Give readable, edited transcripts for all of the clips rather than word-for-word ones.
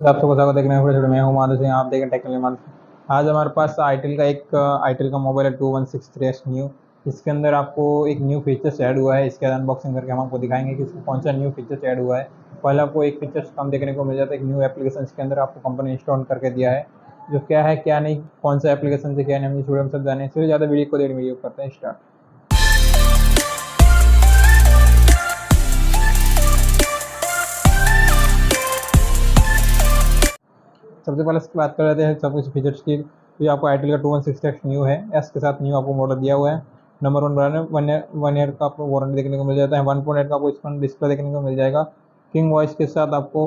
आप सबको स्वागत है देखने में। मैं हूं माधव सिंह, आप देखें टेक्निकल माधव। आज हमारे पास आईटेल का मोबाइल है 2163 न्यू। इसके अंदर आपको एक न्यू फीचर्स ऐड हुआ है। इसके अनबॉक्सिंग करके हम आपको दिखाएंगे कि इसमें कौन सा न्यू फीचर्स ऐड हुआ है। पहले आपको एक फीचर्स कम देखने को मिल जाता है, एक न्यू एप्लीकेशन इसके अंदर आपको कंपनी इंस्टॉल करके दिया है, जो क्या है क्या नहीं, कौन सा एप्लीकेशन से क्या नहीं, हम इस वीडियो में सब जाने। इससे ज़्यादा वीडियो को वीडियो करते हैं स्टार्ट। सबसे पहले इसकी बात कर लेते हैं सब कुछ फीचर्स की। तो ये आपको आईटेल का 2166 न्यू है, एस के साथ न्यू आपको मॉडल दिया हुआ है। नंबर 1 ईयर का आपको वारंटी देखने को मिल जाता है। 1.8 का आपको इसमें डिस्प्ले देखने को मिल जाएगा। किंग वॉइस के साथ आपको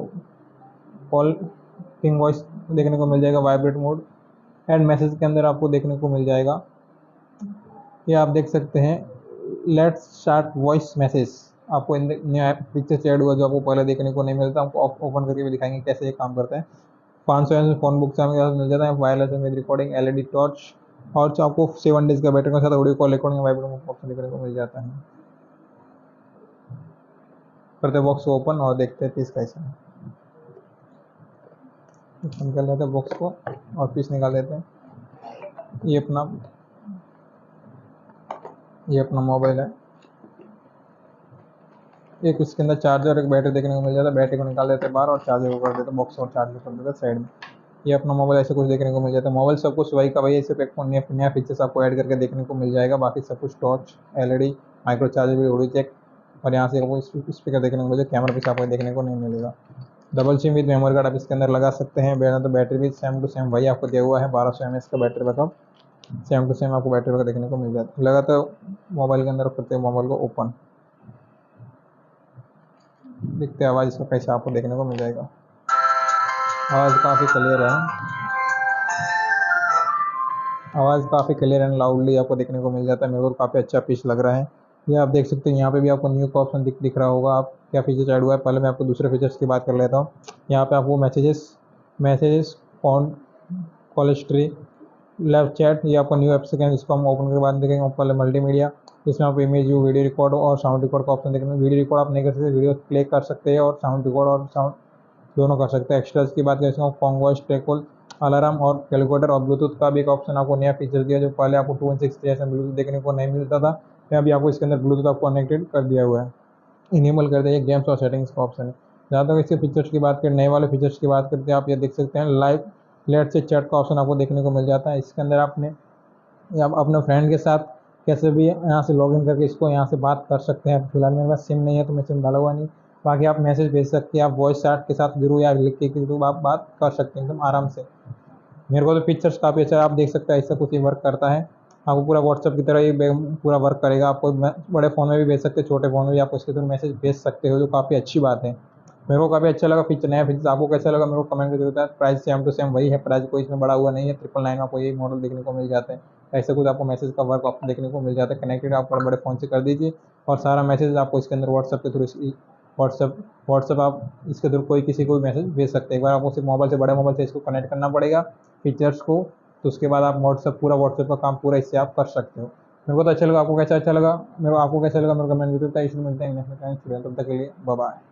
कॉल किंग वॉइस देखने को मिल जाएगा, वाइब्रेट मोड एंड मैसेज के अंदर आपको देखने को मिल जाएगा। ये आप देख सकते हैं, लेट्स स्टार्ट वॉइस मैसेज आपको नया फीचर ऐड हुआ जो आपको पहले देखने को नहीं मिलता। आपको ओपन करके भी दिखाएंगे कैसे ये काम करता है। 500 mAh फोन बुक से हमें मिल जाता है, wireless image recording, LED torch और आपको 7 डेज का बैटरी के साथ audio call recording vibrate option देखने को मिल जाता है। करते बॉक्स को ओपन और देखते हैं पीस कैसा है। निकाल लेते हैं बॉक्स को और पीस निकाल देते हैं। ये अपना मोबाइल है। एक इसके अंदर चार्जर और एक बैटरी देखने को मिल जाता है। बैटरी को निकाल देते हैं बाहर और चार्जर को कर देते हैं बॉक्स और चार्जर कर देते हैं साइड में। ये अपना मोबाइल ऐसे कुछ देखने को मिल जाता है। मोबाइल सब कुछ वही का वही, सिर्फ एक नया फीचर्स आपको ऐड करके देखने को मिल जाएगा। बाकी सब कुछ टॉर्च, एलईडी, माइक्रो चार्जर भी, ऑडियो चेक और यहाँ से आपको स्पीकर देखने को मिल जाएगा। कैमरा पीछे आपको देखने को नहीं मिलेगा। Double SIM with memory card आप इसके अंदर लगा सकते हैं। तो बैटरी भी सेम टू सेम वही आपको दिया हुआ है, 1200 mAh का battery backup. Same to same आपको बैटरी बैकअप देखने को मिल जाता है। लगा तो मोबाइल के अंदर करते हैं मोबाइल को ओपन, देखते हैं आवाज़ इसका कैसा आपको देखने को मिल जाएगा। आवाज़ काफ़ी क्लियर है, आवाज़ काफ़ी क्लियर एंड लाउडली आपको देखने को मिल जाता है। मेरे को काफ़ी अच्छा पीस लग रहा है। ये आप देख सकते हैं, यहाँ पे भी आपको न्यू का ऑप्शन दिख रहा होगा। आप क्या फीचर्स ऐड हुआ है, पहले मैं आपको दूसरे फीचर्स की बात कर लेता हूँ। यहाँ पे आपको messages phone call history, live chat, ये आपको न्यू एप्लीकेशन, इसको हम ओपन के बाद देखेंगे। पहले मल्टीमीडिया, इसमें आप इमेज वीडियो रिकॉर्ड और साउंड रिकॉर्ड का ऑप्शन देखेंगे। वीडियो रिकॉर्ड आप नहीं कर सकते, वीडियो प्ले कर सकते हैं और साउंड रिकॉर्ड और साउंड दोनों कर सकते हैं। एक्स्ट्रास की बात करें, फोन वॉइस, ट्रैकल, अलार्म और कैलकुलेटर और ब्लूटूथ का भी एक ऑप्शन आपको नया फीचर दिया, जो पहले आपको 216 में ब्लूटूथ देखने को नहीं मिलता था। यहाँ भी आपको इसके अंदर ब्लूटूथ आपको कनेक्टेड कर दिया हुआ है। इनेबल कर दिया गेम्स और सेटिंग्स का ऑप्शन है। जहाँ तक इसके फीचर्स की बात करें, नए वाले फीचर्स की बात करते हैं, आप ये देख सकते हैं लाइव लेट से चैट का ऑप्शन आपको देखने को मिल जाता है। इसके अंदर आप अपने फ्रेंड के साथ कैसे भी यहाँ से लॉगिन करके इसको यहाँ से बात कर सकते हैं। फिलहाल मेरे पास सिम नहीं है तो मैं सिम डाला हुआ नहीं। बाकी आप मैसेज भेज सकते हैं, आप वॉइस चैट के साथ जरूर या लिख के जरूर आप बात कर सकते हैं एकदम आराम से। मेरे को तो फीचर्स काफ़ी अच्छा, आप देख सकते हैं ऐसा कुछ ही वर्क करता है। आपको पूरा व्हाट्सअप की तरह ही पूरा वर्क करेगा। आपको बड़े फ़ोन में भी भेज सकते हैं, छोटे फ़ोन में भी आप इसके थ्रू मैसेज भेज सकते हो, जो काफ़ी अच्छी बात है। मेरे को काफ़ी अच्छा लगा फीचर, नया फीचर। आपको कैसा लगा मेरे को कमेंट करके बताएं। प्राइस सेम टू सेम वही है, प्राइस कोई इसमें बड़ा हुआ नहीं है। 999 में आपको यही मॉडल देखने को मिल जाता है। ऐसा कुछ आपको मैसेज का वर्क आपको देखने को मिल जाता है। कनेक्टेड आप बड़े फ़ोन से कर दीजिए और सारा मैसेज आपको इसके अंदर व्हाट्सअप के थ्रू व्हाट्सअप आप इसके थ्रू कोई किसी को भी मैसेज भेज सकते हैं। एक बार आपको सिर्फ मोबाइल से, बड़े मोबाइल से इसको कनेक्ट करना पड़ेगा फीचर्स को, तो उसके बाद आप व्हाट्सअप का काम पूरा इससे आप कर सकते हो। मेरे को तो अच्छा लगा, आपको कैसा अच्छा लगा, आपको कैसा लगा मेरे को कमेंट करके बताइए। मिलते हैं नेक्स्ट टाइम, तब तक के लिए बाय बाय।